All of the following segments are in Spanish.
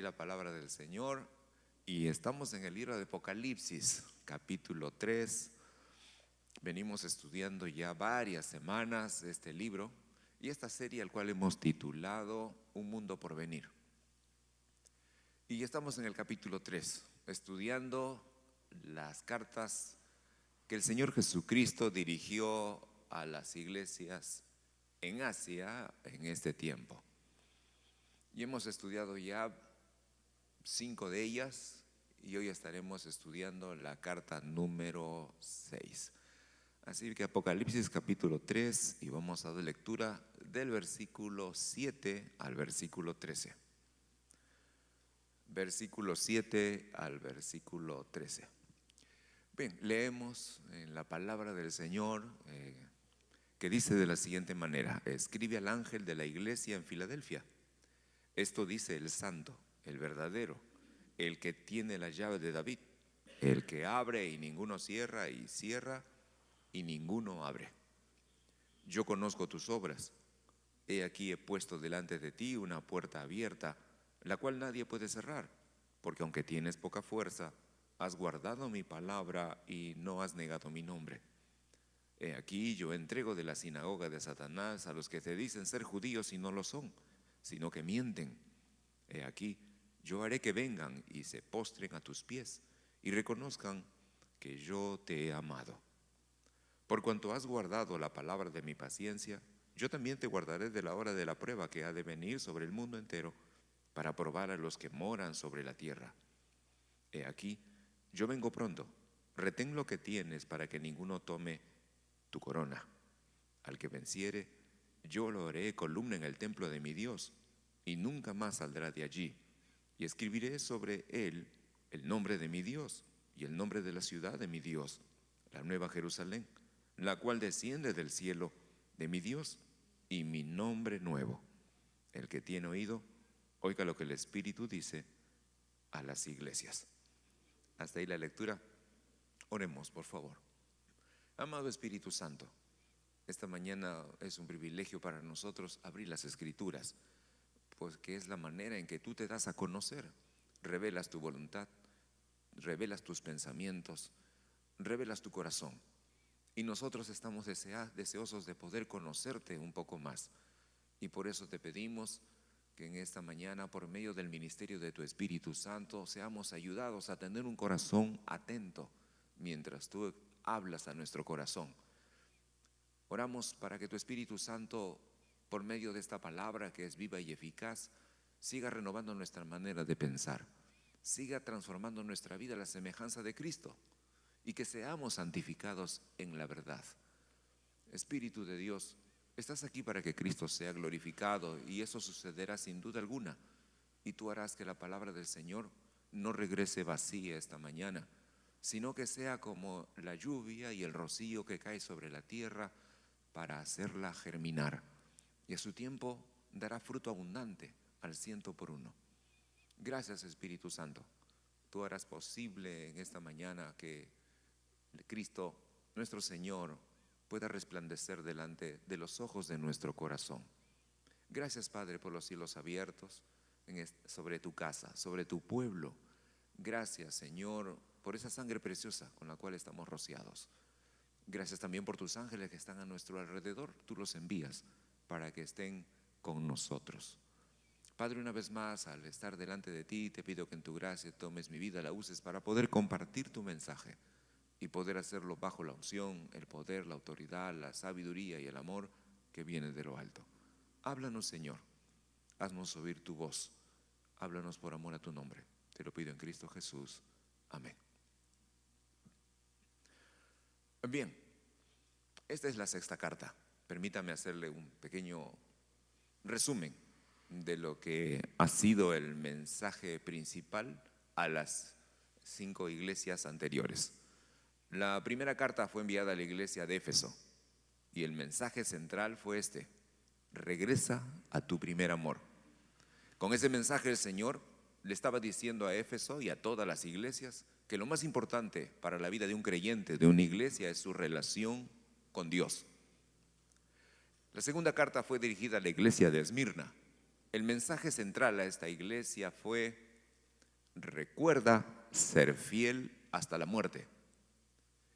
la palabra del Señor y estamos en el libro de Apocalipsis, capítulo 3. Venimos estudiando ya varias semanas este libro y esta serie al cual hemos titulado Un mundo por venir. Y estamos en el capítulo 3, estudiando las cartas que el Señor Jesucristo dirigió a las iglesias en Asia en este tiempo. Y hemos estudiado ya 5 de ellas y hoy estaremos estudiando la carta número 6. Así que Apocalipsis capítulo 3 y vamos a dar lectura del versículo 7 al versículo 13. Versículo 7 al versículo 13. Bien, leemos en la palabra del Señor que dice de la siguiente manera: escribe al ángel de la iglesia en Filadelfia. Esto dice el santo, el verdadero, el que tiene la llave de David, el que abre y ninguno cierra, y cierra y ninguno abre. Yo conozco tus obras. He aquí he puesto delante de ti una puerta abierta, la cual nadie puede cerrar, porque aunque tienes poca fuerza, has guardado mi palabra y no has negado mi nombre. He aquí yo entrego de la sinagoga de Satanás a los que te dicen ser judíos y no lo son, sino que mienten. He aquí yo haré que vengan y se postren a tus pies y reconozcan que yo te he amado. Por cuanto has guardado la palabra de mi paciencia, yo también te guardaré de la hora de la prueba que ha de venir sobre el mundo entero, para probar a los que moran sobre la tierra. He aquí, yo vengo pronto. Retén lo que tienes para que ninguno tome tu corona. Al que venciere, yo lo haré columna en el templo de mi Dios, y nunca más saldrá de allí. Y escribiré sobre él el nombre de mi Dios y el nombre de la ciudad de mi Dios, la nueva Jerusalén, la cual desciende del cielo de mi Dios, y mi nombre nuevo. El que tiene oído, oiga lo que el Espíritu dice a las iglesias. Hasta ahí la lectura. Oremos, por favor. Amado Espíritu Santo, esta mañana es un privilegio para nosotros abrir las Escrituras, pues que es la manera en que tú te das a conocer. Revelas tu voluntad, revelas tus pensamientos, revelas tu corazón. Y nosotros estamos deseosos de poder conocerte un poco más. Y por eso te pedimos que en esta mañana, por medio del ministerio de tu Espíritu Santo, seamos ayudados a tener un corazón atento mientras tú hablas a nuestro corazón. Oramos para que tu Espíritu Santo, por medio de esta palabra que es viva y eficaz, siga renovando nuestra manera de pensar, siga transformando nuestra vida a la semejanza de Cristo y que seamos santificados en la verdad. Espíritu de Dios, estás aquí para que Cristo sea glorificado, y eso sucederá sin duda alguna, y tú harás que la palabra del Señor no regrese vacía esta mañana, sino que sea como la lluvia y el rocío que cae sobre la tierra para hacerla germinar, y a su tiempo dará fruto abundante al 100%. Gracias, Espíritu Santo. Tú harás posible en esta mañana que Cristo, nuestro Señor, pueda resplandecer delante de los ojos de nuestro corazón. Gracias, Padre, por los cielos abiertos sobre tu casa, sobre tu pueblo. Gracias, Señor, por esa sangre preciosa con la cual estamos rociados. Gracias también por tus ángeles que están a nuestro alrededor. Tú los envías para que estén con nosotros. Padre, una vez más, al estar delante de ti, te pido que en tu gracia tomes mi vida, la uses para poder compartir tu mensaje y poder hacerlo bajo la unción, el poder, la autoridad, la sabiduría y el amor que viene de lo alto. Háblanos, Señor, haznos oír tu voz, háblanos por amor a tu nombre. Te lo pido en Cristo Jesús. Amén. Bien, esta es la sexta carta. Permítame hacerle un pequeño resumen de lo que ha sido el mensaje principal a las 5 iglesias anteriores. La primera carta fue enviada a la iglesia de Éfeso y el mensaje central fue este: regresa a tu primer amor. Con ese mensaje el Señor le estaba diciendo a Éfeso y a todas las iglesias que lo más importante para la vida de un creyente, de una iglesia, es su relación con Dios. La segunda carta fue dirigida a la iglesia de Esmirna. El mensaje central a esta iglesia fue: recuerda ser fiel hasta la muerte.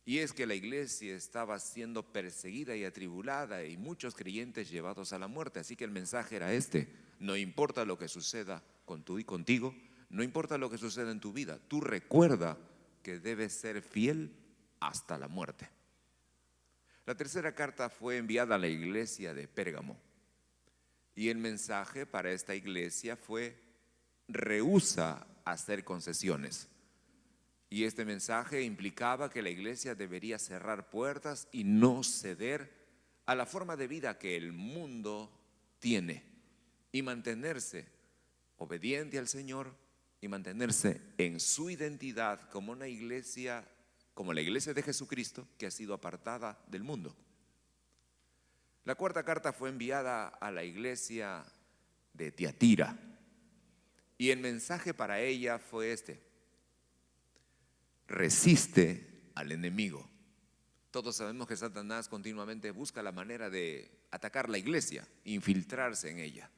Y es que la iglesia estaba siendo perseguida y atribulada y muchos creyentes llevados a la muerte. Así que el mensaje era este: no importa lo que suceda con tú y contigo, no importa lo que suceda en tu vida, tú recuerda que debes ser fiel hasta la muerte. La tercera carta fue enviada a la iglesia de Pérgamo. Y el mensaje para esta iglesia fue: rehúsa hacer concesiones. Y este mensaje implicaba que la iglesia debería cerrar puertas y no ceder a la forma de vida que el mundo tiene y mantenerse obediente al Señor y mantenerse en su identidad como una iglesia, como la iglesia de Jesucristo, que ha sido apartada del mundo. La cuarta carta fue enviada a la iglesia de Tiatira y el mensaje para ella fue este: resiste al enemigo. Todos sabemos que Satanás continuamente busca la manera de atacar la iglesia, infiltrarse en ella.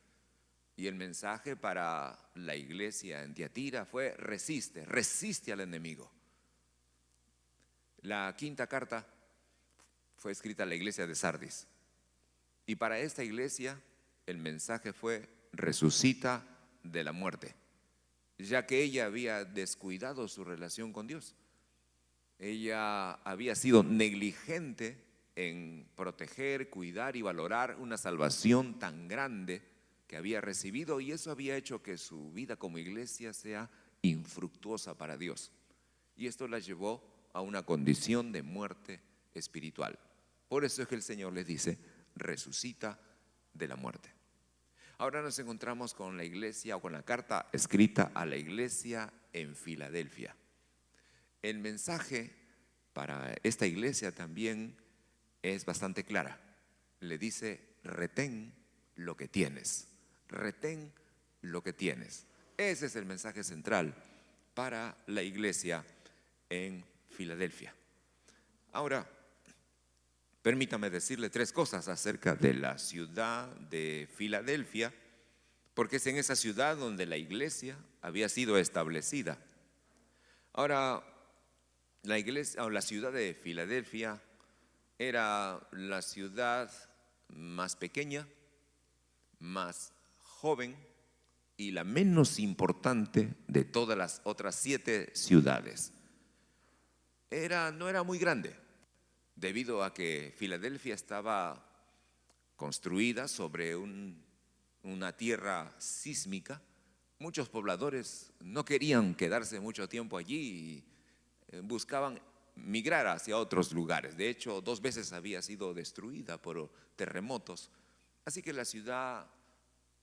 Y el mensaje para la iglesia en Tiatira fue: resiste al enemigo. La quinta carta fue escrita a la iglesia de Sardis. Y para esta iglesia el mensaje fue: resucita de la muerte, ya que ella había descuidado su relación con Dios. Ella había sido negligente en proteger, cuidar y valorar una salvación tan grande que había recibido, y eso había hecho que su vida como iglesia sea infructuosa para Dios. Y esto la llevó a una condición de muerte espiritual. Por eso es que el Señor les dice: resucita de la muerte. Ahora nos encontramos con la iglesia, o con la carta escrita a la iglesia en Filadelfia. El mensaje para esta iglesia también es bastante clara. Le dice: retén lo que tienes, retén lo que tienes. Ese es el mensaje central para la iglesia en Filadelfia. Ahora, permítame decirle tres cosas acerca de la ciudad de Filadelfia, porque es en esa ciudad donde la iglesia había sido establecida. Ahora, la iglesia o la ciudad de Filadelfia era la ciudad más pequeña, más joven y la menos importante de todas las otras 7 ciudades. No era muy grande, debido a que Filadelfia estaba construida sobre una tierra sísmica. Muchos pobladores no querían quedarse mucho tiempo allí y buscaban migrar hacia otros lugares. De hecho, 2 veces había sido destruida por terremotos. Así que la ciudad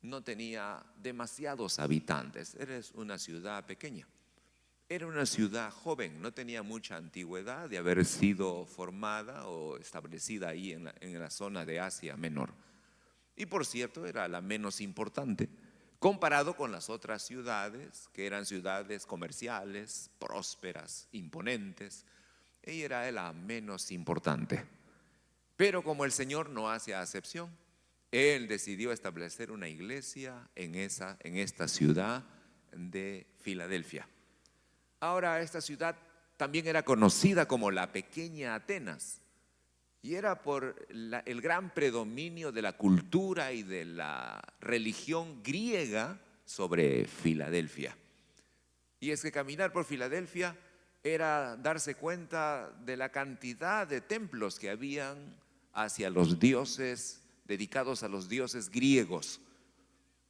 no tenía demasiados habitantes. Era una ciudad pequeña. Era una ciudad joven, no tenía mucha antigüedad de haber sido formada o establecida ahí en la zona de Asia Menor. Y por cierto, era la menos importante comparado con las otras ciudades, que eran ciudades comerciales, prósperas, imponentes. Ella era la menos importante. Pero como el Señor no hace acepción, Él decidió establecer una iglesia en esta ciudad de Filadelfia. Ahora, esta ciudad también era conocida como la pequeña Atenas, y era por el gran predominio de la cultura y de la religión griega sobre Filadelfia. Y es que caminar por Filadelfia era darse cuenta de la cantidad de templos que habían hacia los dioses, dedicados a los dioses griegos.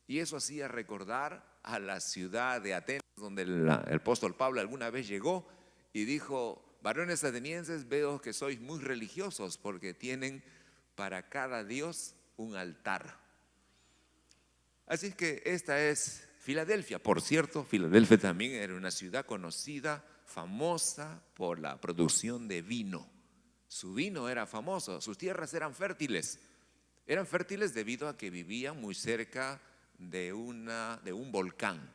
Y eso hacía recordar a la ciudad de Atenas, donde el apóstol Pablo alguna vez llegó y dijo: varones atenienses, veo que sois muy religiosos, porque tienen para cada dios un altar. Así que esta es Filadelfia. Por cierto, Filadelfia también era una ciudad conocida, famosa por la producción de vino. Su vino era famoso, sus tierras eran fértiles. Eran fértiles debido a que vivían muy cerca de un volcán.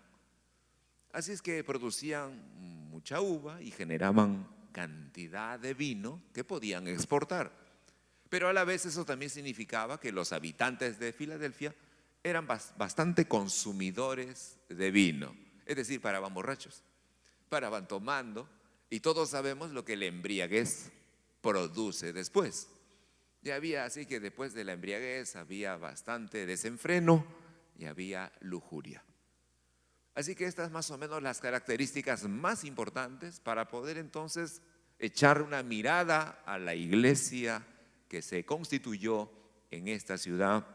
Así es que producían mucha uva y generaban cantidad de vino que podían exportar. Pero a la vez eso también significaba que los habitantes de Filadelfia eran bastante consumidores de vino. es decir, paraban borrachos, paraban tomando, y todos sabemos lo que la embriaguez produce después. Y había, así que después de la embriaguez había bastante desenfreno y había lujuria. Así que estas más o menos las características más importantes para poder entonces echar una mirada a la iglesia que se constituyó en esta ciudad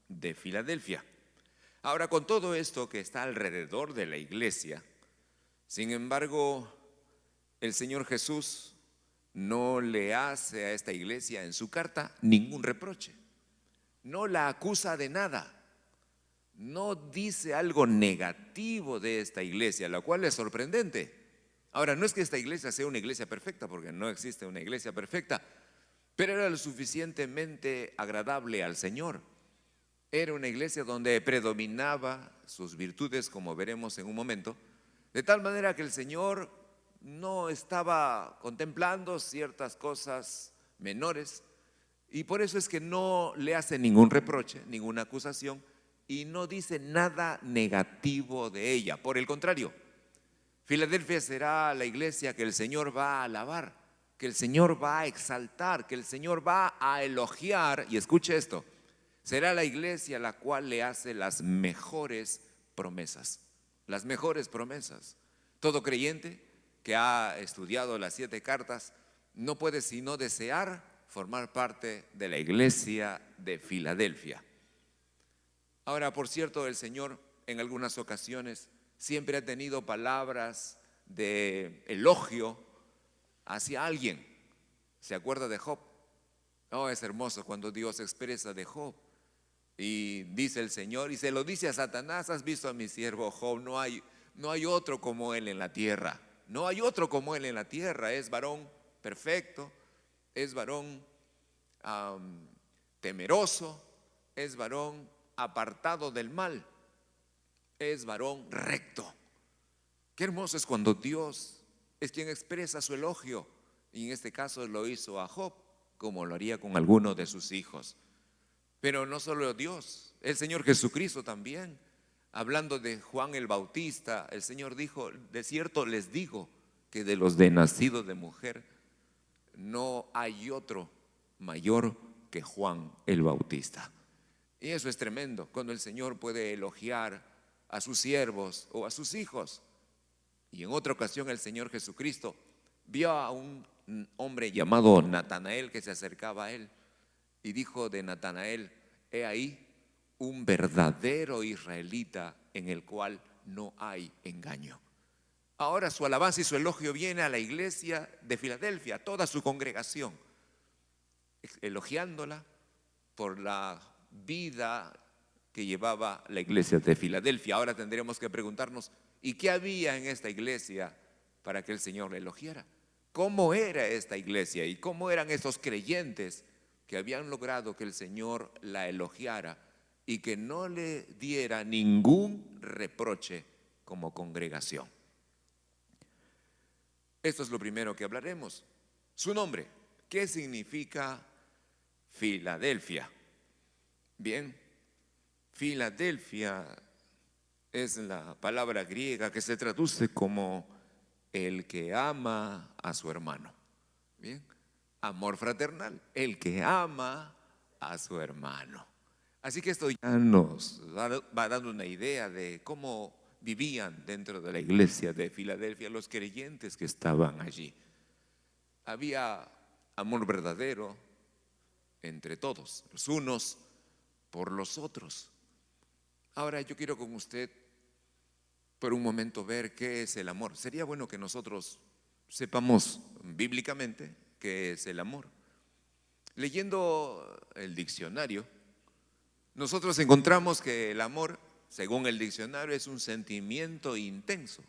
de Filadelfia. Ahora, con todo esto que está alrededor de la iglesia, sin embargo, el Señor Jesús no le hace a esta iglesia en su carta ningún reproche, no la acusa de nada, no dice algo negativo de esta iglesia, lo cual es sorprendente. Ahora, no es que esta iglesia sea una iglesia perfecta, porque no existe una iglesia perfecta, pero era lo suficientemente agradable al Señor. Era una iglesia donde predominaba sus virtudes, como veremos en un momento, de tal manera que el Señor no estaba contemplando ciertas cosas menores, y por eso es que no le hace ningún reproche, ninguna acusación, y no dice nada negativo de ella. Por el contrario, Filadelfia será la iglesia que el Señor va a alabar, que el Señor va a exaltar, que el Señor va a elogiar. Y escuche esto: será la iglesia la cual le hace las mejores promesas. Las mejores promesas. Todo creyente que ha estudiado las 7 cartas no puede sino desear formar parte de la iglesia de Filadelfia. Ahora, por cierto, el Señor en algunas ocasiones siempre ha tenido palabras de elogio hacia alguien. ¿Se acuerda de Job? Oh, es hermoso cuando Dios expresa de Job. Y dice el Señor, y se lo dice a Satanás: has visto a mi siervo Job, no hay otro como él en la tierra. No hay otro como él en la tierra. Es varón perfecto, es varón temeroso, es varón apartado del mal, es varón recto. Qué hermoso es cuando Dios es quien expresa su elogio, y en este caso lo hizo a Job, como lo haría con alguno de sus hijos. Pero no solo Dios, el Señor Jesucristo también. Hablando de Juan el Bautista, el Señor dijo: de cierto les digo que de los de nacidos de mujer no hay otro mayor que Juan el Bautista. Y eso es tremendo, cuando el Señor puede elogiar a sus siervos o a sus hijos. Y en otra ocasión el Señor Jesucristo vio a un hombre llamado Natanael que se acercaba a él, y dijo de Natanael: he ahí un verdadero israelita en el cual no hay engaño. Ahora su alabanza y su elogio viene a la iglesia de Filadelfia, a toda su congregación, elogiándola por la vida que llevaba la iglesia de Filadelfia. Ahora tendremos que preguntarnos: ¿y qué había en esta iglesia para que el Señor la elogiara? ¿Cómo era esta iglesia y cómo eran esos creyentes que habían logrado que el Señor la elogiara y que no le diera ningún reproche como congregación? Esto es lo primero que hablaremos. Su nombre. ¿Qué significa Filadelfia? Bien, Filadelfia es la palabra griega que se traduce como el que ama a su hermano. Bien, amor fraternal, el que ama a su hermano. Así que esto ya nos va dando una idea de cómo vivían dentro de la iglesia de Filadelfia los creyentes que estaban allí. Había amor verdadero entre todos, los unos por los otros. Ahora yo quiero con usted por un momento ver qué es el amor. Sería bueno que nosotros sepamos bíblicamente qué es el amor. Leyendo el diccionario, nosotros encontramos que el amor, según el diccionario, es un sentimiento intenso.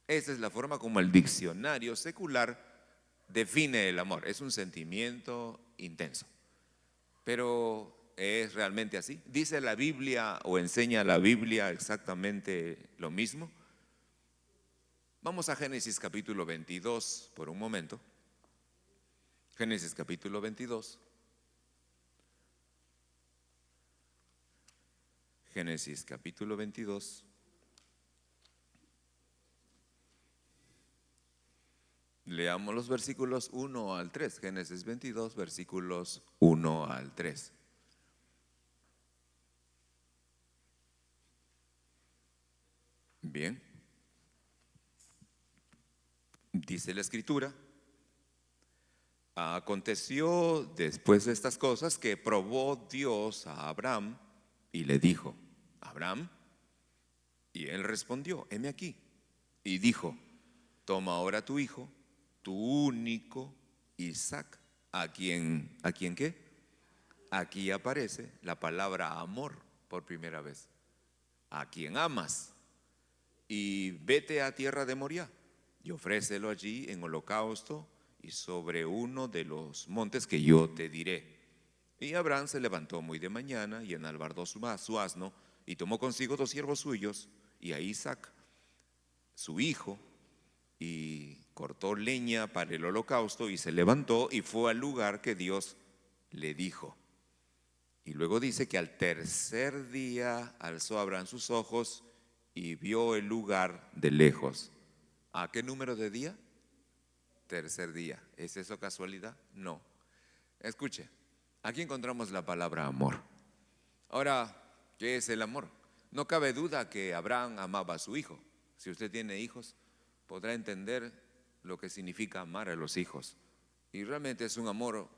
Esa es la forma como el diccionario secular define el amor. Es un sentimiento intenso. Pero ¿es realmente así? ¿Dice la Biblia o enseña la Biblia exactamente lo mismo? Vamos a Génesis capítulo 22 por un momento. Génesis capítulo 22. Génesis capítulo 22. Leamos los versículos 1 al 3. Génesis 22, versículos 1 al 3. Bien. Dice la Escritura: aconteció después de estas cosas que probó Dios a Abraham y le dijo: Abraham. Y él respondió: heme aquí. Y dijo: toma ahora tu hijo, tu único Isaac, ¿a quién qué? Aquí aparece la palabra amor por primera vez. A quien amas, y vete a tierra de Moriah y ofrécelo allí en holocausto y sobre uno de los montes que yo te diré. Y Abraham se levantó muy de mañana y enalbardó su asno y tomó consigo 2 siervos suyos y a Isaac, su hijo, y cortó leña para el holocausto y se levantó y fue al lugar que Dios le dijo. Y luego dice que al tercer día alzó Abraham sus ojos y vio el lugar de lejos. ¿A qué número de día? Tercer día. ¿Es eso casualidad? No. Escuche, aquí encontramos la palabra amor. Ahora, ¿qué es el amor? No cabe duda que Abraham amaba a su hijo. Si usted tiene hijos, podrá entender lo que significa amar a los hijos. Y realmente es un amor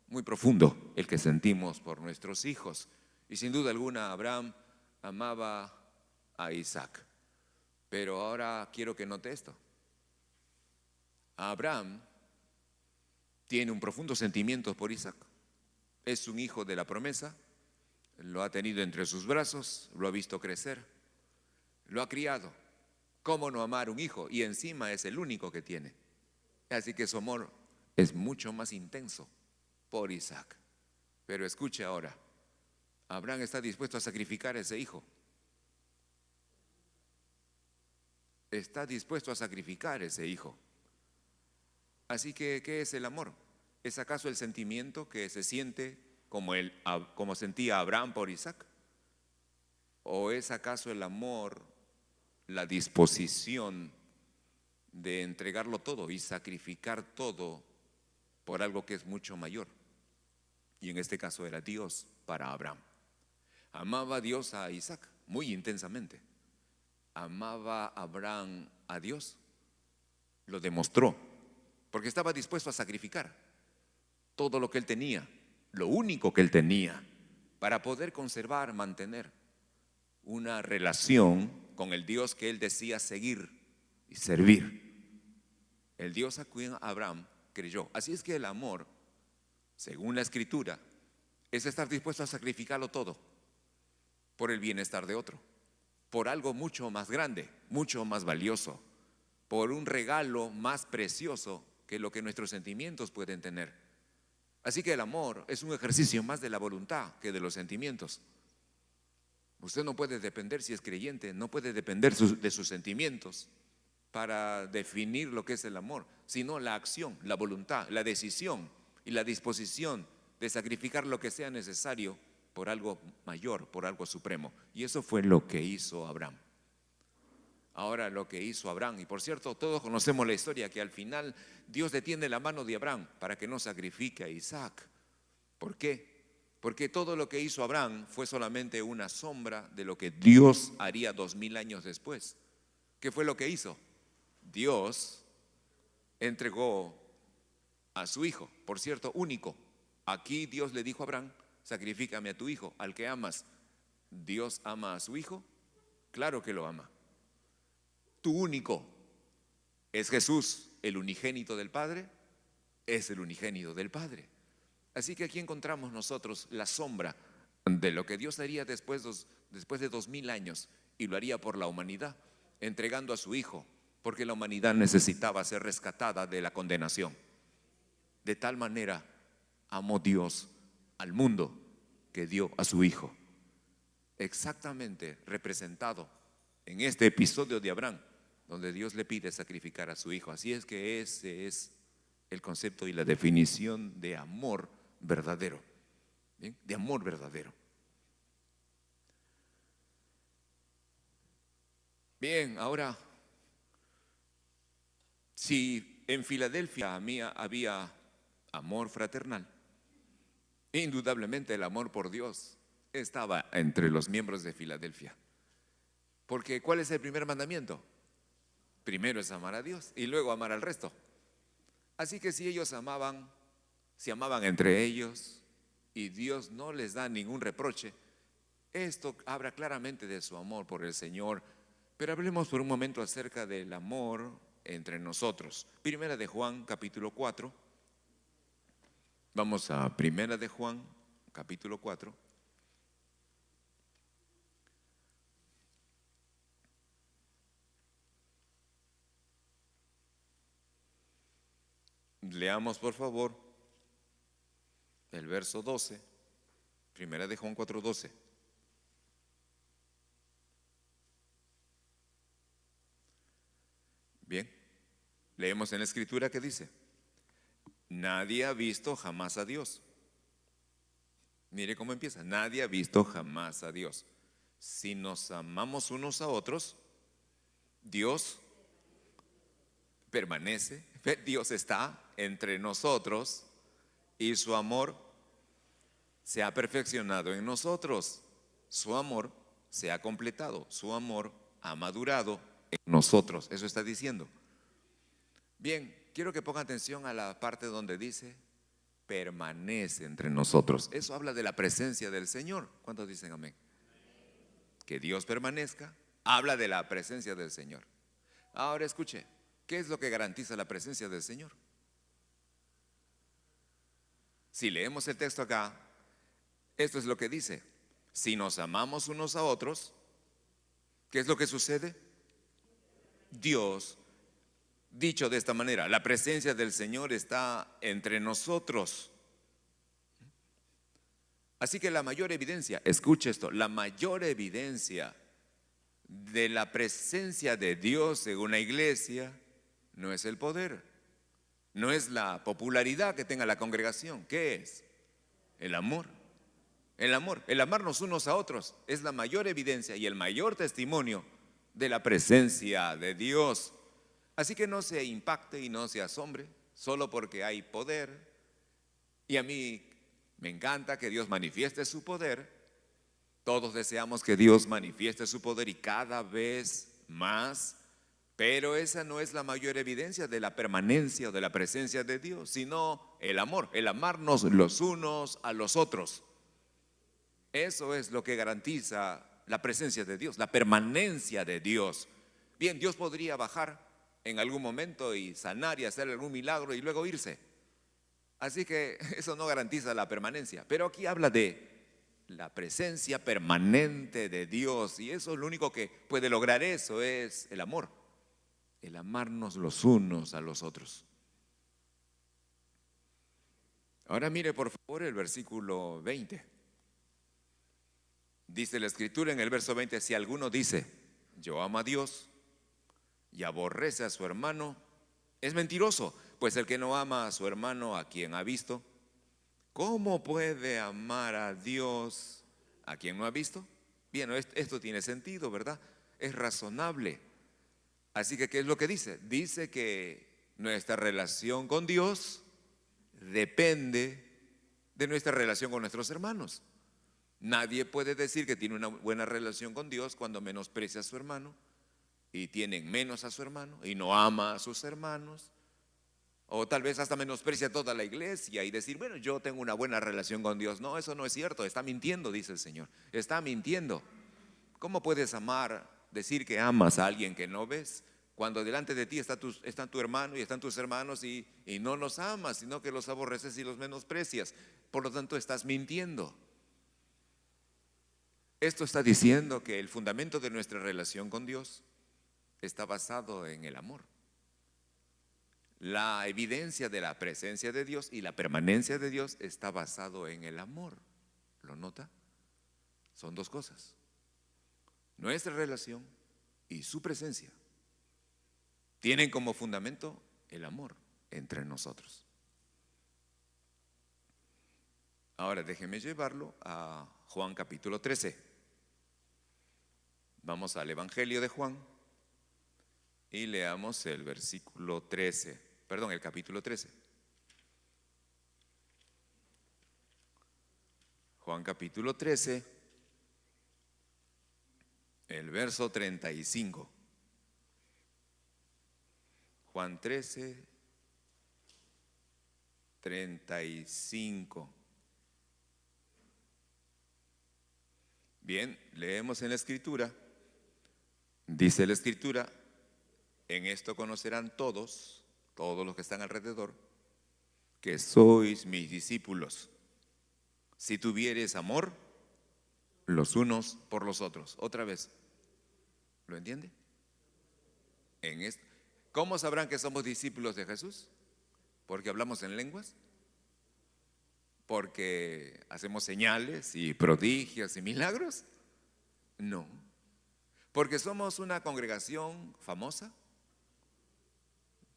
muy profundo el que sentimos por nuestros hijos. Y sin duda alguna Abraham amaba a Isaac. Pero ahora quiero que note esto. Abraham tiene un profundo sentimiento por Isaac. Es un hijo de la promesa, lo ha tenido entre sus brazos, lo ha visto crecer, lo ha criado. ¿Cómo no amar un hijo? Y encima es el único que tiene. Así que su amor es mucho más intenso por Isaac. Pero escuche ahora, Abraham está dispuesto a sacrificar a ese hijo. Está dispuesto a sacrificar a ese hijo. Así que, ¿qué es el amor? ¿Es acaso el sentimiento que se siente como sentía Abraham por Isaac? ¿O es acaso el amor la disposición de entregarlo todo y sacrificar todo por algo que es mucho mayor? Y en este caso era Dios para Abraham. Amaba Dios a Isaac muy intensamente. Amaba Abraham a Dios. Lo demostró, porque estaba dispuesto a sacrificar todo lo que él tenía, lo único que él tenía, para poder conservar, mantener una relación con el Dios que él decía seguir y servir, el Dios a quien Abraham creyó. Así es que el amor, según la Escritura, es estar dispuesto a sacrificarlo todo por el bienestar de otro, por algo mucho más grande, mucho más valioso, por un regalo más precioso que lo que nuestros sentimientos pueden tener. Así que el amor es un ejercicio más de la voluntad que de los sentimientos. Usted no puede depender, si es creyente, no puede depender de sus sentimientos para definir lo que es el amor, sino la acción, la voluntad, la decisión y la disposición de sacrificar lo que sea necesario por algo mayor, por algo supremo. Y eso fue lo que hizo Abraham. Ahora, lo que hizo Abraham, y por cierto, todos conocemos la historia, que al final Dios detiene la mano de Abraham para que no sacrifique a Isaac. ¿Por qué? Porque todo lo que hizo Abraham fue solamente una sombra de lo que Dios haría 2000 años después. ¿Qué fue lo que hizo? Dios entregó a su hijo, por cierto, único. Aquí Dios le dijo a Abraham: sacrifícame a tu hijo, al que amas. ¿Dios ama a su hijo? Claro que lo ama. Tu único es Jesús, el unigénito del Padre, es el unigénito del Padre. Así que aquí encontramos nosotros la sombra de lo que Dios haría después de 2000 años, y lo haría por la humanidad, entregando a su hijo, porque la humanidad necesitaba ser rescatada de la condenación. De tal manera amó Dios al mundo que dio a su hijo, exactamente representado en este episodio de Abraham, donde Dios le pide sacrificar a su hijo. Así es que ese es el concepto y la definición de amor verdadero. ¿Bien? De amor verdadero. Bien, ahora, si en Filadelfia había amor fraternal. Indudablemente el amor por Dios estaba entre los miembros de Filadelfia. Porque ¿cuál es el primer mandamiento? Primero es amar a Dios y luego amar al resto. Así que si ellos se amaban entre ellos y Dios no les da ningún reproche, esto habla claramente de su amor por el Señor. Pero hablemos por un momento acerca del amor entre nosotros. Primera de Juan, capítulo 4. Vamos a Primera de Juan, capítulo 4. Leamos por favor el verso 12. Primera de Juan 4:12. Bien, leemos en la escritura que dice: nadie ha visto jamás a Dios. Mire cómo empieza: nadie ha visto jamás a Dios. Si nos amamos unos a otros, Dios permanece, Dios está entre nosotros y su amor se ha perfeccionado en nosotros. Su amor se ha completado, su amor ha madurado en nosotros. Eso está diciendo. Bien, quiero que ponga atención a la parte donde dice permanece entre nosotros. Eso habla de la presencia del Señor. ¿Cuántos dicen amén? Que Dios permanezca, habla de la presencia del Señor. Ahora escuche, ¿qué es lo que garantiza la presencia del Señor? Si leemos el texto acá, esto es lo que dice: si nos amamos unos a otros, ¿qué es lo que sucede? Dios, dicho de esta manera, la presencia del Señor está entre nosotros. Así que la mayor evidencia, escuche esto, la mayor evidencia de la presencia de Dios en una iglesia no es el poder, no es la popularidad que tenga la congregación. ¿Qué es? El amor. El amor, el amarnos unos a otros es la mayor evidencia y el mayor testimonio de la presencia de Dios. Así que no se impacte y no se asombre solo porque hay poder. Y a mí me encanta que Dios manifieste su poder. Todos deseamos que Dios manifieste su poder y cada vez más. Pero esa no es la mayor evidencia de la permanencia o de la presencia de Dios, sino el amor, el amarnos los unos a los otros. Eso es lo que garantiza la presencia de Dios, la permanencia de Dios. Bien, Dios podría bajar en algún momento y sanar y hacer algún milagro y luego irse. Así que eso no garantiza la permanencia. Pero aquí habla de la presencia permanente de Dios, y eso, lo único que puede lograr eso es el amor, el amarnos los unos a los otros. Ahora mire por favor el versículo 20. Dice la escritura en el verso 20: si alguno dice yo amo a Dios y aborrece a su hermano, es mentiroso, pues el que no ama a su hermano a quien ha visto, ¿cómo puede amar a Dios a quien no ha visto? Bien, esto tiene sentido, ¿verdad? Es razonable. Así que, ¿qué es lo que dice? Dice que nuestra relación con Dios depende de nuestra relación con nuestros hermanos. Nadie puede decir que tiene una buena relación con Dios cuando menosprecia a su hermano y tiene menos a su hermano y no ama a sus hermanos, o tal vez hasta menosprecia a toda la iglesia y decir, bueno, yo tengo una buena relación con Dios. No, eso no es cierto, está mintiendo, dice el Señor, está mintiendo. ¿Cómo puedes decir que amas a alguien que no ves, cuando delante de ti está tu hermano y están tus hermanos y no los amas, sino que los aborreces y los menosprecias? Por lo tanto, estás mintiendo. Esto está diciendo que el fundamento de nuestra relación con Dios está basado en el amor. La evidencia de la presencia de Dios y la permanencia de Dios está basado en el amor. ¿Lo nota? Son dos cosas: nuestra relación y su presencia tienen como fundamento el amor entre nosotros. Ahora déjeme llevarlo a Juan capítulo 13. Vamos al Evangelio de Juan y leamos el versículo 13. perdón, el capítulo 13. Juan capítulo 13, el verso 35. Juan 13, 35. Bien, leemos en la Escritura. Dice la Escritura: en esto conocerán todos los que están alrededor, que sois mis discípulos, si tuviereis amor los unos por los otros. Otra vez, ¿lo entiende? ¿Cómo sabrán que somos discípulos de Jesús? ¿Porque hablamos en lenguas? ¿Porque hacemos señales y prodigios y milagros? No. ¿Porque somos una congregación famosa?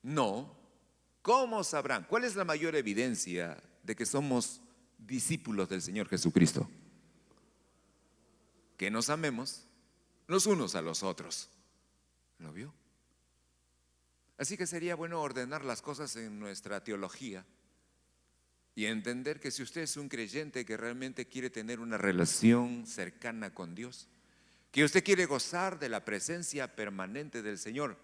No. ¿Cómo sabrán? ¿Cuál es la mayor evidencia de que somos discípulos del Señor Jesucristo? Que nos amemos los unos a los otros. ¿Lo vio? Así que sería bueno ordenar las cosas en nuestra teología y entender que si usted es un creyente que realmente quiere tener una relación cercana con Dios, que usted quiere gozar de la presencia permanente del Señor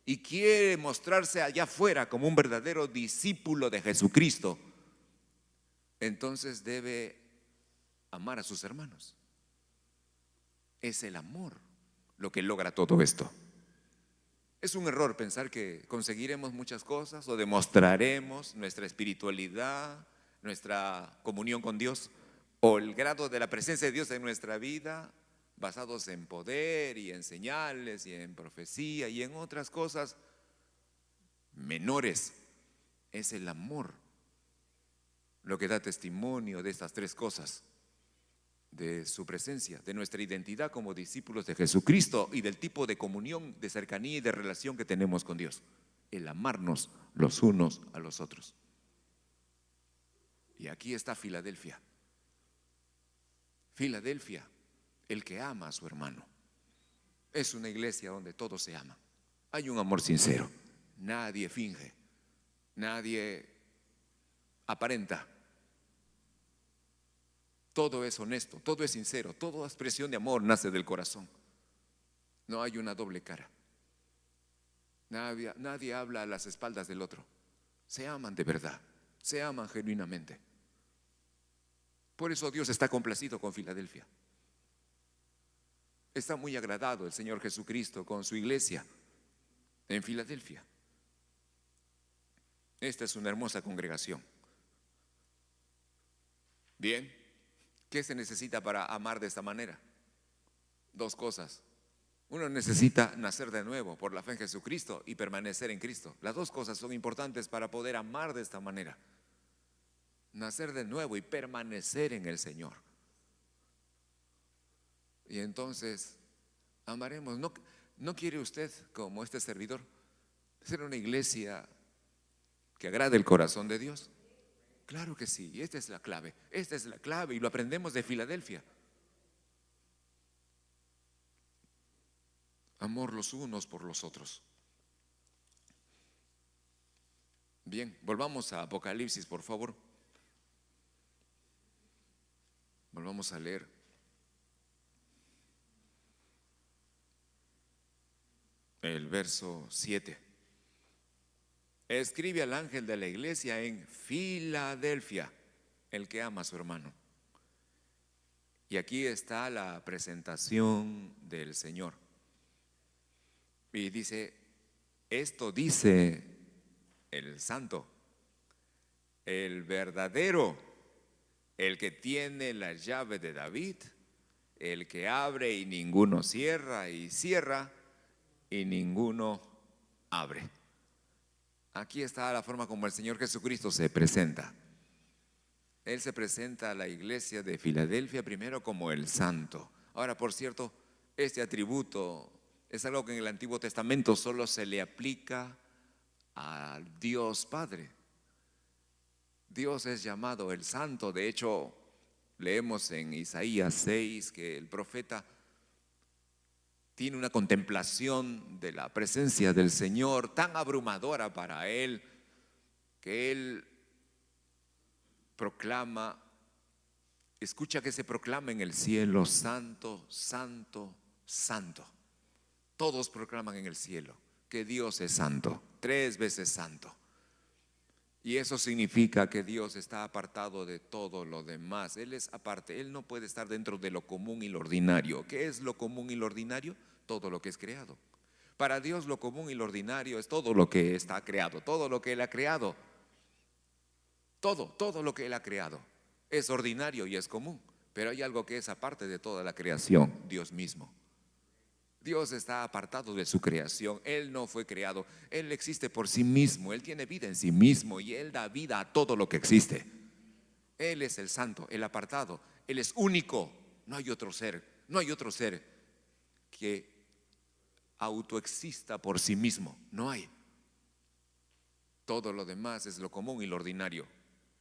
y quiere mostrarse allá afuera como un verdadero discípulo de Jesucristo, entonces debe amar a sus hermanos. Es el amor lo que logra todo esto. Es un error pensar que conseguiremos muchas cosas o demostraremos nuestra espiritualidad, nuestra comunión con Dios o el grado de la presencia de Dios en nuestra vida basados en poder y en señales y en profecía y en otras cosas menores. Es el amor lo que da testimonio de estas tres cosas: de su presencia, de nuestra identidad como discípulos de Jesucristo y del tipo de comunión, de cercanía y de relación que tenemos con Dios. El amarnos los unos a los otros. Y aquí está Filadelfia. Filadelfia, el que ama a su hermano. Es una iglesia donde todos se aman. Hay un amor sincero. Nadie finge. Nadie aparenta. Todo es honesto, todo es sincero, toda expresión de amor nace del corazón. No hay una doble cara. Nadie habla a las espaldas del otro. Se aman de verdad, se aman genuinamente. Por eso Dios está complacido con Filadelfia. Está muy agradado el Señor Jesucristo con su iglesia en Filadelfia. Esta es una hermosa congregación. Bien, ¿qué se necesita para amar de esta manera? Dos cosas. Uno necesita nacer de nuevo por la fe en Jesucristo y permanecer en Cristo. Las dos cosas son importantes para poder amar de esta manera. Nacer de nuevo y permanecer en el Señor. Y entonces amaremos. ¿No quiere usted, como este servidor, ser una iglesia que agrade el corazón de Dios? Claro que sí, y esta es la clave. Esta es la clave y lo aprendemos de Filadelfia. Amor los unos por los otros. Bien, volvamos a Apocalipsis, por favor. Volvamos a leer. El verso 7. Escribe al ángel de la iglesia en Filadelfia, el que ama a su hermano. Y aquí está la presentación del Señor. Y dice, esto dice el santo, el verdadero, el que tiene la llave de David, el que abre y ninguno cierra, y cierra y ninguno abre. Aquí está la forma como el Señor Jesucristo se presenta. Él se presenta a la iglesia de Filadelfia primero como el santo. Ahora, por cierto, este atributo es algo que en el Antiguo Testamento solo se le aplica a Dios Padre. Dios es llamado el santo. De hecho, leemos en Isaías 6 que el profeta tiene una contemplación de la presencia del Señor tan abrumadora para él, que Él proclama, escucha que se proclama en el cielo: santo, santo, santo. Todos proclaman en el cielo que Dios es santo, 3 veces santo. Y eso significa que Dios está apartado de todo lo demás. Él es aparte, Él no puede estar dentro de lo común y lo ordinario. ¿Qué es lo común y lo ordinario? Todo lo que es creado. Para Dios lo común y lo ordinario es todo lo que está creado, todo lo que Él ha creado. Todo lo que Él ha creado es ordinario y es común. Pero hay algo que es aparte de toda la creación: Dios mismo. Dios está apartado de su creación. Él no fue creado, Él existe por sí mismo, Él tiene vida en sí mismo y Él da vida a todo lo que existe. Él es el santo, el apartado, Él es único. No hay otro ser, no hay otro ser que autoexista por sí mismo, no hay. Todo lo demás es lo común y lo ordinario,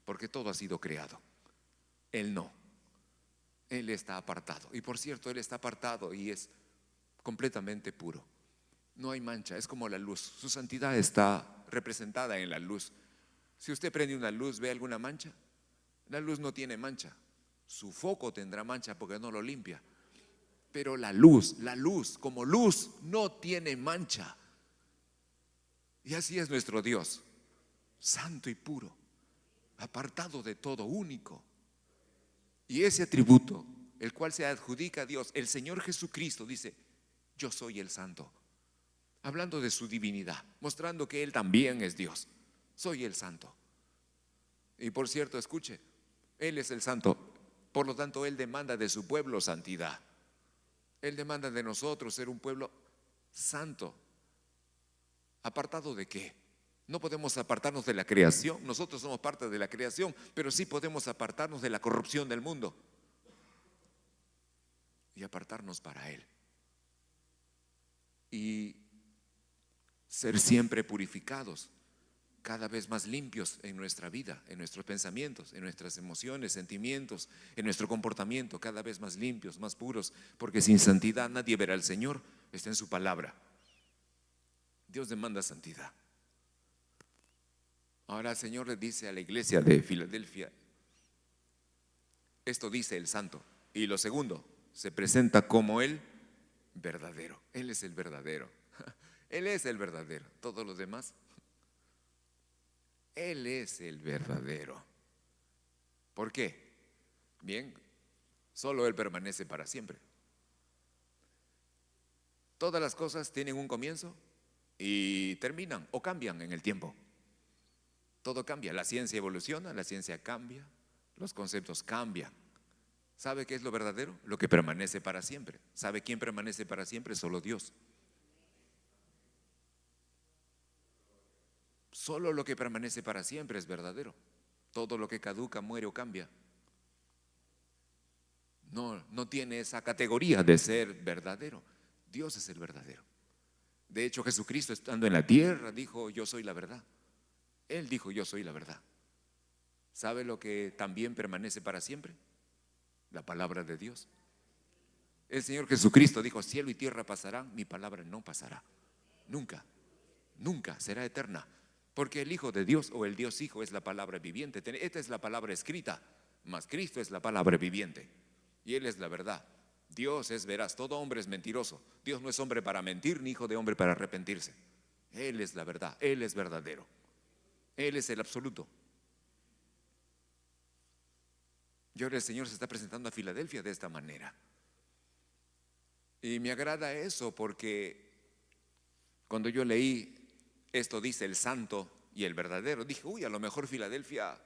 porque todo ha sido creado. Él no, Él está apartado. Y por cierto, Él está apartado y es completamente puro. No hay mancha, es como la luz. Su santidad está representada en la luz. Si usted prende una luz, ¿ve alguna mancha? La luz no tiene mancha. Su foco tendrá mancha porque no lo limpia. Pero la luz como luz no tiene mancha. Y así es nuestro Dios, santo y puro, apartado de todo, único. Y ese atributo, el cual se adjudica a Dios, el Señor Jesucristo dice: yo soy el santo, hablando de su divinidad, mostrando que Él también es Dios. Soy el santo. Y por cierto, escuche, Él es el santo, por lo tanto Él demanda de su pueblo santidad. Él demanda de nosotros ser un pueblo santo. ¿Apartado de qué? No podemos apartarnos de la creación. Nosotros somos parte de la creación, pero sí podemos apartarnos de la corrupción del mundo y apartarnos para Él. Y ser siempre purificados, cada vez más limpios en nuestra vida, en nuestros pensamientos, en nuestras emociones, sentimientos, en nuestro comportamiento, cada vez más limpios, más puros, porque sin santidad nadie verá al Señor. Está en su palabra. Dios demanda santidad. Ahora el Señor le dice a la iglesia de Filadelfia: esto dice el santo. Y lo segundo, se presenta como el verdadero. Él es el verdadero. Él es el verdadero. Todos los demás, Él es el verdadero. ¿Por qué? Bien, solo Él permanece para siempre. Todas las cosas tienen un comienzo y terminan o cambian en el tiempo. Todo cambia, la ciencia evoluciona, la ciencia cambia, los conceptos cambian. ¿Sabe qué es lo verdadero? Lo que permanece para siempre. ¿Sabe quién permanece para siempre? Solo Dios. Solo lo que permanece para siempre es verdadero. Todo lo que caduca, muere o cambia no tiene esa categoría de ser verdadero. Dios es el verdadero. De hecho, Jesucristo, estando en la tierra, dijo: yo soy la verdad. Él dijo: yo soy la verdad. ¿Sabe lo que también permanece para siempre? La palabra de Dios. El Señor Jesucristo dijo: cielo y tierra pasarán, mi palabra no pasará. Nunca, nunca será eterna. Porque el Hijo de Dios, o el Dios Hijo, es la palabra viviente. Esta es la palabra escrita, mas Cristo es la palabra viviente. Y Él es la verdad. Dios es veraz, todo hombre es mentiroso. Dios no es hombre para mentir, ni hijo de hombre para arrepentirse. Él es la verdad, Él es verdadero. Él es el absoluto. Y ahora el Señor se está presentando a Filadelfia de esta manera. Y me agrada eso porque cuando yo leí esto dice el santo y el verdadero, dije: uy, a lo mejor Filadelfia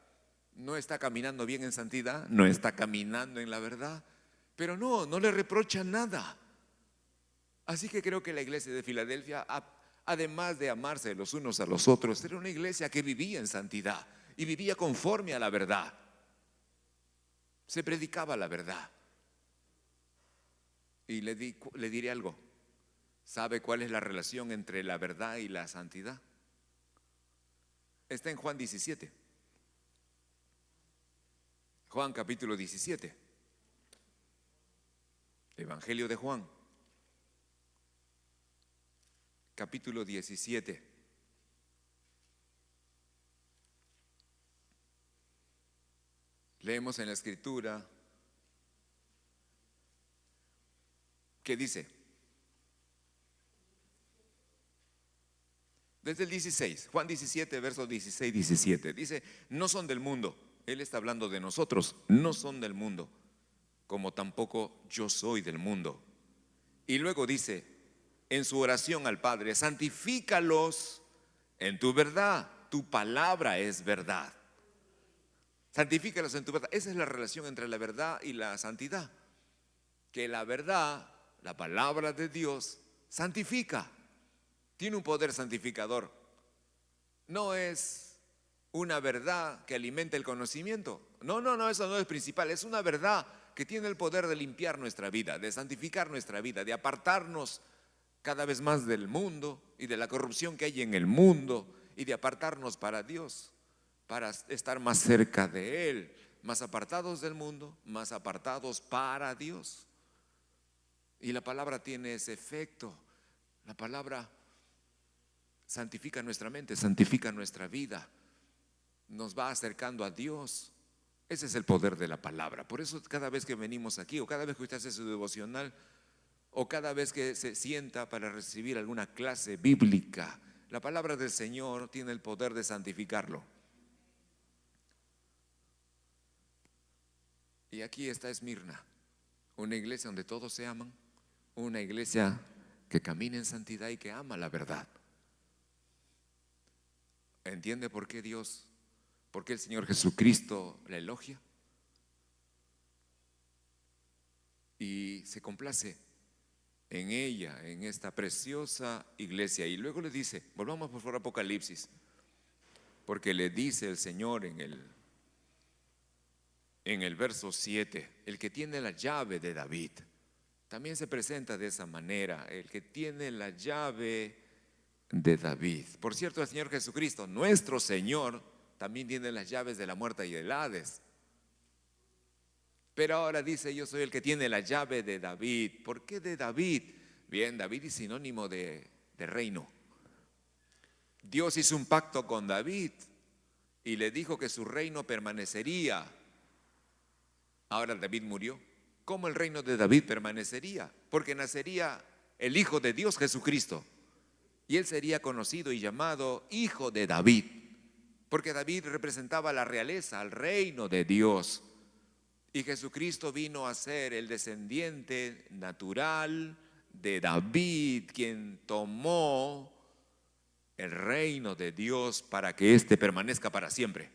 no está caminando bien en santidad, no está caminando en la verdad. Pero no le reprocha nada. Así que creo que la iglesia de Filadelfia, además de amarse los unos a los otros, era una iglesia que vivía en santidad y vivía conforme a la verdad. Se predicaba la verdad. Y le diré algo. ¿Sabe cuál es la relación entre la verdad y la santidad? Está en Juan 17. Juan capítulo 17. Evangelio de Juan, capítulo 17. Leemos en la Escritura que dice, desde el 16, Juan 17, versos 16, 17, dice, no son del mundo. Él está hablando de nosotros, no son del mundo, como tampoco yo soy del mundo. Y luego dice, en su oración al Padre, santifícalos en tu verdad, tu palabra es verdad. Santifícalos en tu verdad. Esa es la relación entre la verdad y la santidad. Que la verdad, la palabra de Dios, santifica. Tiene un poder santificador. No es una verdad que alimenta el conocimiento. No, eso no es principal. Es una verdad que tiene el poder de limpiar nuestra vida, de santificar nuestra vida, de apartarnos cada vez más del mundo y de la corrupción que hay en el mundo y de apartarnos para Dios, para estar más cerca de Él, más apartados del mundo, más apartados para Dios. Y la palabra tiene ese efecto. La palabra santifica nuestra mente, santifica nuestra vida, nos va acercando a Dios. Ese es el poder de la palabra. Por eso cada vez que venimos aquí, o cada vez que usted hace su devocional, o cada vez que se sienta para recibir alguna clase bíblica, la palabra del Señor tiene el poder de santificarlo. Y aquí está Esmirna, una iglesia donde todos se aman, una iglesia que camina en santidad y que ama la verdad. ¿Entiende por qué el Señor Jesucristo la elogia? Y se complace en ella, en esta preciosa iglesia. Y luego le dice, volvamos por favor a Apocalipsis, porque le dice el Señor en el verso 7, el que tiene la llave de David. También se presenta de esa manera, el que tiene la llave de David. Por cierto, el Señor Jesucristo, nuestro Señor, también tiene las llaves de la muerte y del Hades. Pero ahora dice, yo soy el que tiene la llave de David. ¿Por qué de David? Bien, David es sinónimo de reino. Dios hizo un pacto con David y le dijo que su reino permanecería. Ahora David murió. ¿Cómo el reino de David permanecería? Porque nacería el Hijo de Dios, Jesucristo. Y él sería conocido y llamado Hijo de David, porque David representaba la realeza, al reino de Dios. Y Jesucristo vino a ser el descendiente natural de David, quien tomó el reino de Dios para que éste permanezca para siempre.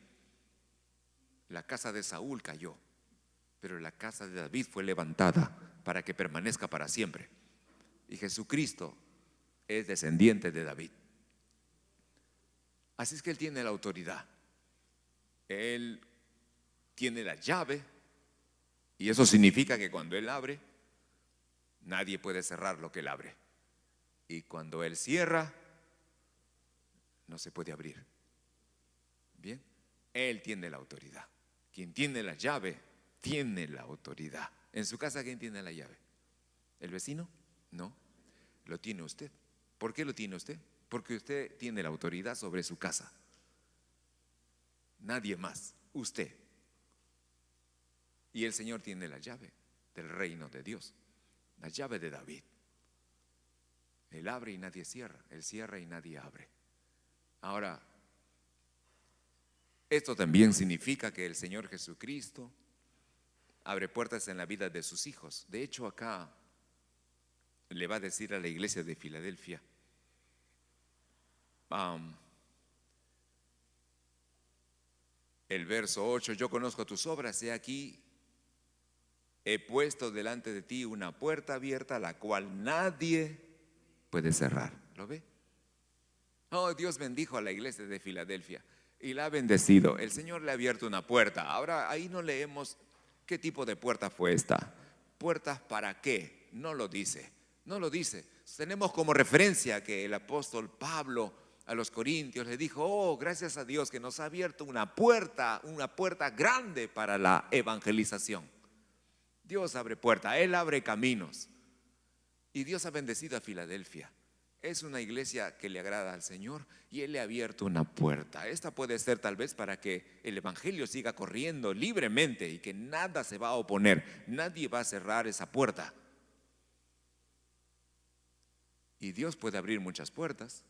La casa de Saúl cayó, pero la casa de David fue levantada para que permanezca para siempre. Y Jesucristo es descendiente de David. Así es que Él tiene la autoridad. Él tiene la llave. Y eso significa que cuando Él abre, nadie puede cerrar lo que Él abre. Y cuando Él cierra, no se puede abrir. Bien, Él tiene la autoridad. Quien tiene la llave, tiene la autoridad. En su casa, ¿quién tiene la llave? ¿El vecino? No, lo tiene usted. ¿Por qué lo tiene usted? Porque usted tiene la autoridad sobre su casa. Nadie más, usted. Y el Señor tiene la llave del reino de Dios, la llave de David. Él abre y nadie cierra, Él cierra y nadie abre. Ahora, esto también significa que el Señor Jesucristo abre puertas en la vida de sus hijos. De hecho, acá le va a decir a la iglesia de Filadelfia, el verso 8, yo conozco tus obras, he aquí, he puesto delante de ti una puerta abierta, la cual nadie puede cerrar. ¿Lo ve? Oh, Dios bendijo a la iglesia de Filadelfia y la ha bendecido. El Señor le ha abierto una puerta. Ahora ahí no leemos qué tipo de puerta fue esta. ¿Puertas para qué? No lo dice. No lo dice. Tenemos como referencia que el apóstol Pablo a los corintios le dijo, oh, gracias a Dios que nos ha abierto una puerta grande para la evangelización. Dios abre puertas, Él abre caminos. Y Dios ha bendecido a Filadelfia. es una iglesia que le agrada al Señor y Él le ha abierto una puerta. Esta puede ser tal vez para que el evangelio siga corriendo libremente y que nada se va a oponer, nadie va a cerrar esa puerta. Y Dios puede abrir muchas puertas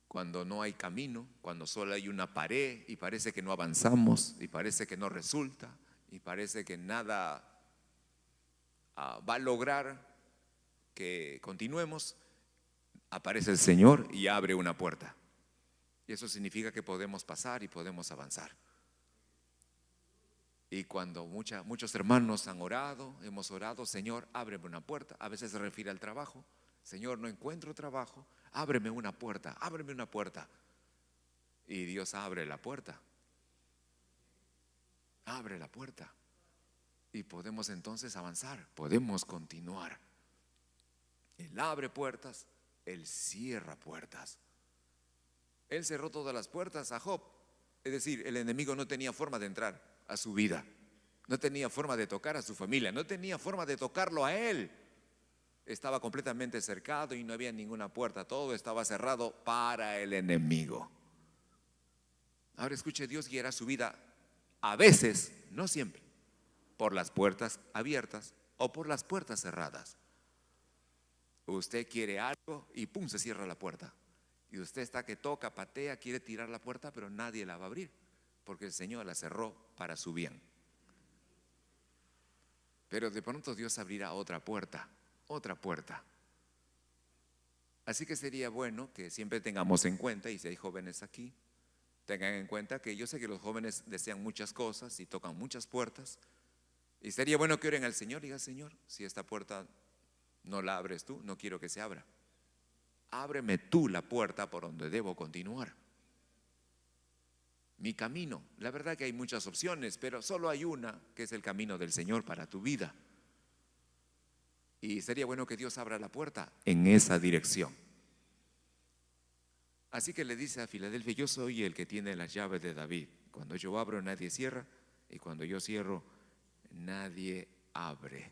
cuando no hay camino, cuando solo hay una pared y parece que no avanzamos y parece que no resulta y parece que nada va a lograr que continuemos. Aparece el Señor y abre una puerta. Y eso significa que podemos pasar y podemos avanzar. Y cuando muchos hermanos han orado, hemos orado, Señor, ábreme una puerta. A veces se refiere al trabajo. Señor, no encuentro trabajo, ábreme una puerta, ábreme una puerta. Y Dios abre la puerta. Abre la puerta. Y podemos entonces avanzar, podemos continuar. Él abre puertas, Él cierra puertas. Él cerró todas las puertas a Job. Es decir, el enemigo no tenía forma de entrar a su vida, no tenía forma de tocar a su familia, no tenía forma de tocarlo a él. Estaba completamente cercado y no había ninguna puerta, todo estaba cerrado para el enemigo. Ahora escuche, Dios guiará su vida a veces, no siempre, por las puertas abiertas o por las puertas cerradas. Usted quiere algo y pum, se cierra la puerta. Y usted está que toca, patea, quiere tirar la puerta, pero nadie la va a abrir, porque el Señor la cerró para su bien. Pero de pronto Dios abrirá otra puerta, otra puerta. Así que sería bueno que siempre tengamos en cuenta, y si hay jóvenes aquí, tengan en cuenta que yo sé que los jóvenes desean muchas cosas y tocan muchas puertas. Y sería bueno que oren al Señor y digan: Señor, si esta puerta no la abres tú, no quiero que se abra. Ábreme tú la puerta por donde debo continuar. Mi camino, la verdad que hay muchas opciones, pero solo hay una, que es el camino del Señor para tu vida. Y sería bueno que Dios abra la puerta en esa dirección. Así que le dice a Filadelfia: yo soy el que tiene las llaves de David. Cuando yo abro, nadie cierra, y cuando yo cierro, nadie abre.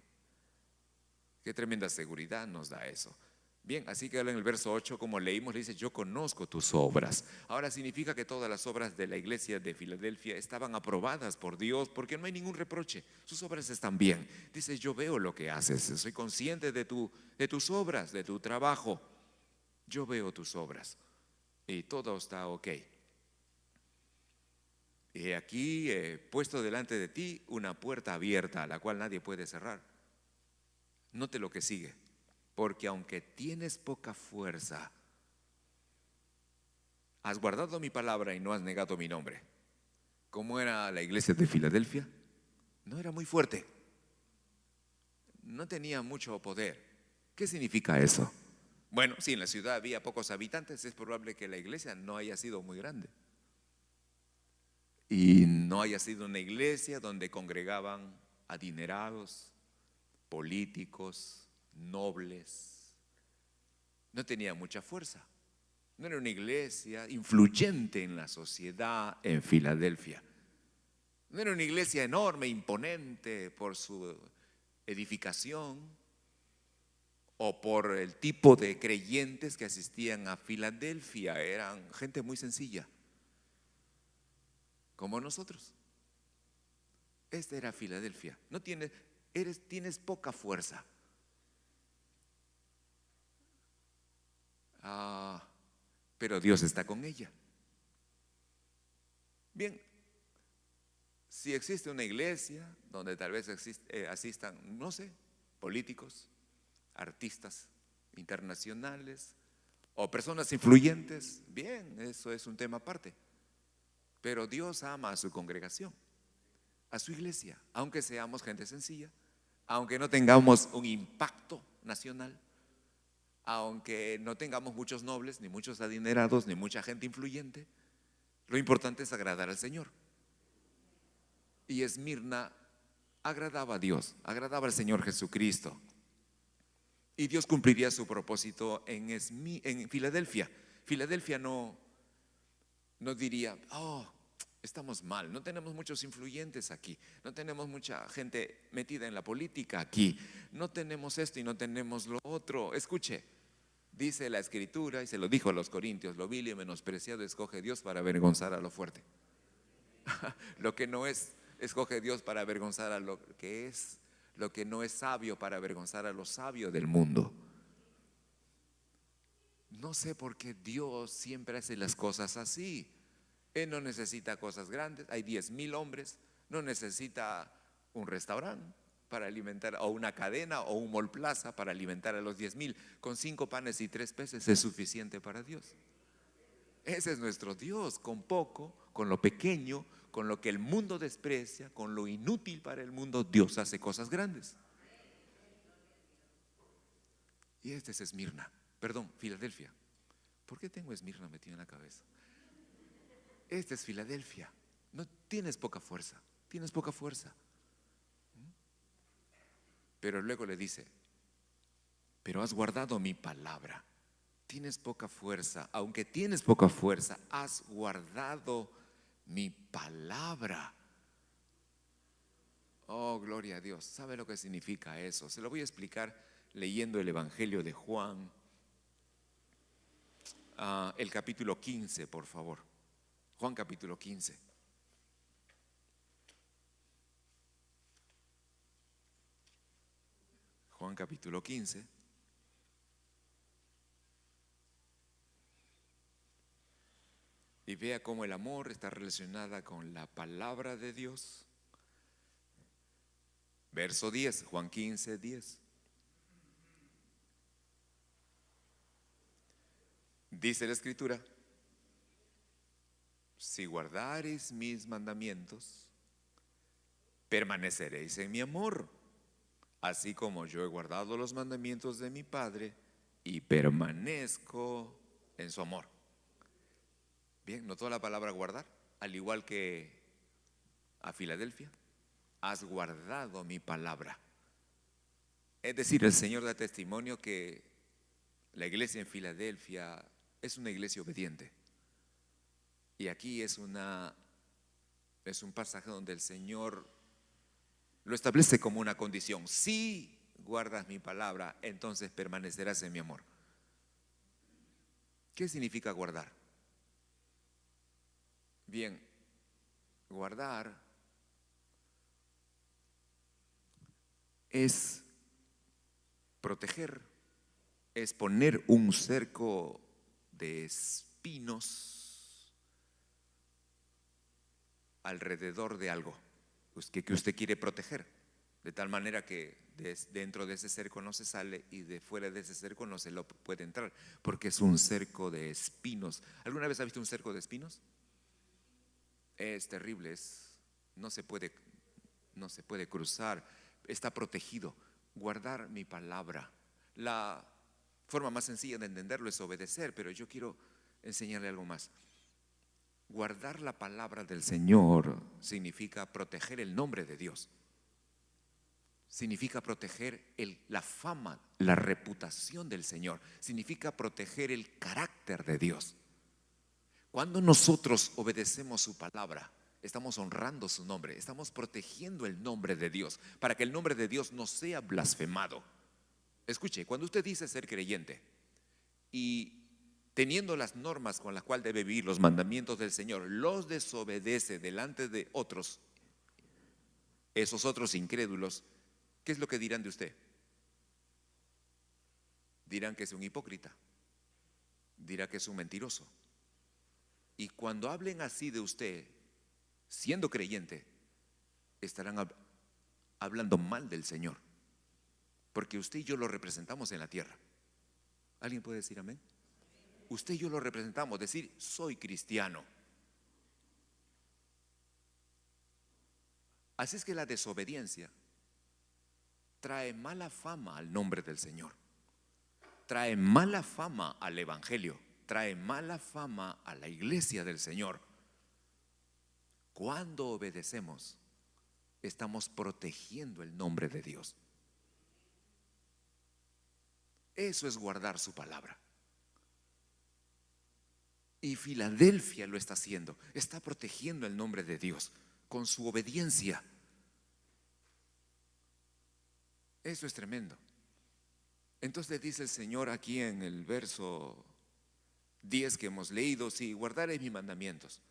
Qué tremenda seguridad nos da eso. Bien, así que en el verso 8, como leímos, le dice: yo conozco tus obras. Ahora significa que todas las obras de la iglesia de Filadelfia estaban aprobadas por Dios, porque no hay ningún reproche. Sus obras están bien. Dice: yo veo lo que haces, soy consciente de tus obras, de tu trabajo. Yo veo tus obras y todo está ok. Y aquí he puesto delante de ti una puerta abierta, a la cual nadie puede cerrar. Note lo que sigue: porque aunque tienes poca fuerza, has guardado mi palabra y no has negado mi nombre. ¿Cómo era la iglesia de Filadelfia? No era muy fuerte, no tenía mucho poder. ¿Qué significa eso? Bueno, si en la ciudad había pocos habitantes, es probable que la iglesia no haya sido muy grande y no haya sido una iglesia donde congregaban adinerados, políticos, nobles. No tenía mucha fuerza. No era una iglesia influyente en la sociedad en Filadelfia. No era una iglesia enorme, imponente por su edificación o por el tipo de creyentes que asistían a Filadelfia. Eran gente muy sencilla, como nosotros. Esta era Filadelfia. Tienes poca fuerza. Pero Dios está con ella. Bien, si existe una iglesia donde tal vez asistan, no sé, políticos, artistas internacionales o personas influyentes, bien, eso es un tema aparte. Pero Dios ama a su congregación, a su iglesia, aunque seamos gente sencilla, aunque no tengamos un impacto nacional, aunque no tengamos muchos nobles, ni muchos adinerados, ni mucha gente influyente. Lo importante es agradar al Señor. Y Esmirna agradaba a Dios, agradaba al Señor Jesucristo. Y Dios cumpliría su propósito en Filadelfia. Filadelfia no diría: oh, estamos mal, no tenemos muchos influyentes aquí, no tenemos mucha gente metida en la política aquí, no tenemos esto y no tenemos lo otro. Escuche, Dice la Escritura, y se lo dijo a los corintios: lo vil y menospreciado escoge Dios para avergonzar a lo fuerte. Lo que no es, escoge Dios para avergonzar a lo que es. Lo que no es sabio, para avergonzar a los sabios del mundo. No sé por qué Dios siempre hace las cosas así. Él no necesita cosas grandes. Hay 10,000 hombres. No necesita un restaurante para alimentar, o una cadena, o un mall plaza para alimentar a los 10,000. Con 5 panes y 3 peces es suficiente para Dios. Ese es nuestro Dios. Con poco, con lo pequeño, con lo que el mundo desprecia, con lo inútil para el mundo, Dios hace cosas grandes. Y este es Esmirna, perdón, Filadelfia. ¿Por qué tengo Esmirna metido en la cabeza? Este es Filadelfia. No tienes poca fuerza, tienes poca fuerza. Pero luego le dice: pero has guardado mi palabra. Tienes poca fuerza, aunque tienes poca fuerza, has guardado mi palabra. Oh, gloria a Dios. ¿Sabe lo que significa eso? Se lo voy a explicar leyendo el Evangelio de Juan, el capítulo 15, por favor. Juan capítulo 15. Juan capítulo 15. Y vea cómo el amor está relacionada con la palabra de Dios. Verso 10, Juan 15, 10. Dice la Escritura: si guardareis mis mandamientos, permaneceréis en mi amor, así como yo he guardado los mandamientos de mi Padre y permanezco en su amor. Bien, ¿notó la palabra guardar? Al igual que a Filadelfia: has guardado mi palabra. Es decir, el Señor da testimonio que la iglesia en Filadelfia es una iglesia obediente. Y aquí es un pasaje donde el Señor lo establece como una condición: si guardas mi palabra, entonces permanecerás en mi amor. ¿Qué significa guardar? Bien, guardar es proteger, es poner un cerco de espinos alrededor de algo que usted quiere proteger, de tal manera que dentro de ese cerco no se sale y de fuera de ese cerco no se lo puede entrar, porque es un cerco de espinos. ¿Alguna vez ha visto un cerco de espinos? Es terrible, no se puede cruzar, está protegido. Guardar mi palabra. La forma más sencilla de entenderlo es obedecer, pero yo quiero enseñarle algo más. Guardar la palabra del Señor significa proteger el nombre de Dios. Significa proteger la fama, la reputación del Señor. Significa proteger el carácter de Dios. Cuando nosotros obedecemos su palabra, estamos honrando su nombre, estamos protegiendo el nombre de Dios, para que el nombre de Dios no sea blasfemado. Escuche, cuando usted dice ser creyente y teniendo las normas con las cuales debe vivir, los mandamientos del Señor, los desobedece delante de otros, esos otros incrédulos, ¿qué es lo que dirán de usted? Dirán que es un hipócrita, dirán que es un mentiroso. Y cuando hablen así de usted, siendo creyente, estarán hablando mal del Señor, porque usted y yo lo representamos en la tierra. ¿Alguien puede decir amén? Usted y yo lo representamos, decir soy cristiano. Así es que la desobediencia trae mala fama al nombre del Señor, trae mala fama al Evangelio, trae mala fama a la iglesia del Señor. Cuando obedecemos, estamos protegiendo el nombre de Dios. Eso es guardar su palabra. Y Filadelfia lo está haciendo, está protegiendo el nombre de Dios con su obediencia. Eso es tremendo. Entonces dice el Señor aquí en el verso 10 que hemos leído: si guardareis mis mandamientos,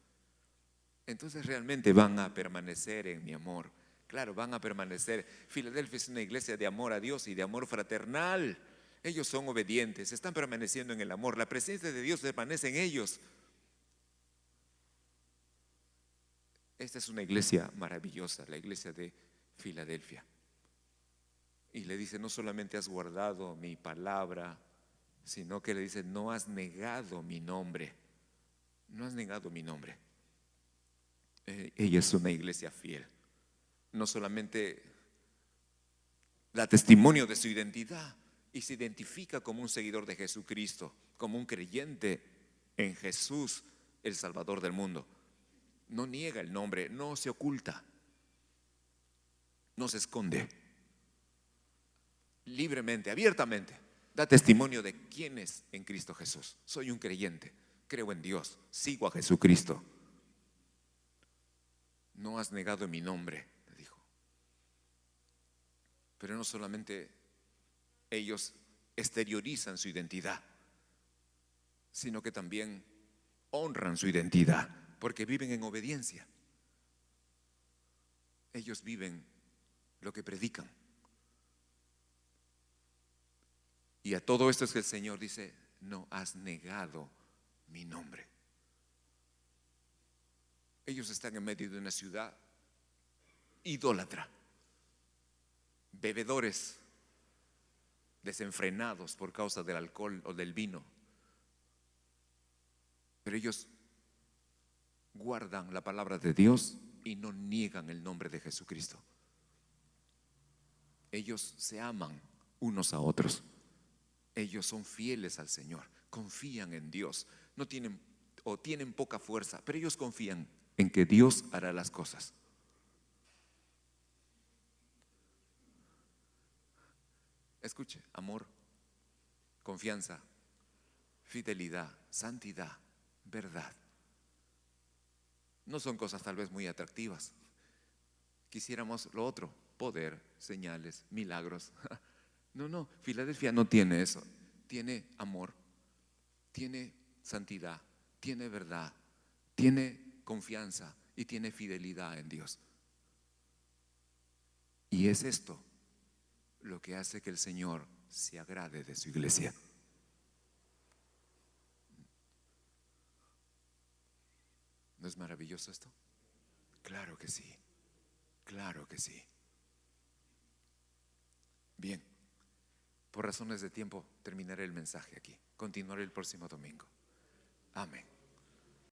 entonces realmente van a permanecer en mi amor. Claro, van a permanecer. Filadelfia es una iglesia de amor a Dios y de amor fraternal. Ellos son obedientes, están permaneciendo en el amor. La presencia de Dios permanece en ellos. Esta es una iglesia maravillosa, la iglesia de Filadelfia. Y le dice: no solamente has guardado mi palabra, sino que le dice: no has negado mi nombre. No has negado mi nombre. Ella es una iglesia fiel. No solamente da testimonio de su identidad y se identifica como un seguidor de Jesucristo, como un creyente en Jesús, el Salvador del mundo. No niega el nombre, no se oculta, no se esconde. Libremente, abiertamente, da testimonio de quién es en Cristo Jesús. Soy un creyente, creo en Dios, sigo a Jesucristo. No has negado mi nombre, le dijo. Pero no solamente ellos exteriorizan su identidad, sino que también honran su identidad, porque viven en obediencia. Ellos viven lo que predican. Y a todo esto es que el Señor dice: no has negado mi nombre. Ellos están en medio de una ciudad idólatra, bebedores desenfrenados por causa del alcohol o del vino. Pero ellos guardan la palabra de Dios y no niegan el nombre de Jesucristo. Ellos se aman unos a otros. Ellos son fieles al Señor, confían en Dios. No tienen o tienen poca fuerza, pero ellos confían en que Dios hará las cosas. Escuche: amor, confianza, fidelidad, santidad, verdad. No son cosas tal vez muy atractivas. Quisiéramos lo otro: poder, señales, milagros. No, Filadelfia no tiene eso. Tiene amor, tiene santidad, tiene verdad, tiene confianza y tiene fidelidad en Dios. Y es esto lo que hace que el Señor se agrade de su iglesia. ¿No es maravilloso esto? Claro que sí, claro que sí. Bien, por razones de tiempo terminaré el mensaje aquí. Continuaré el próximo domingo. Amén.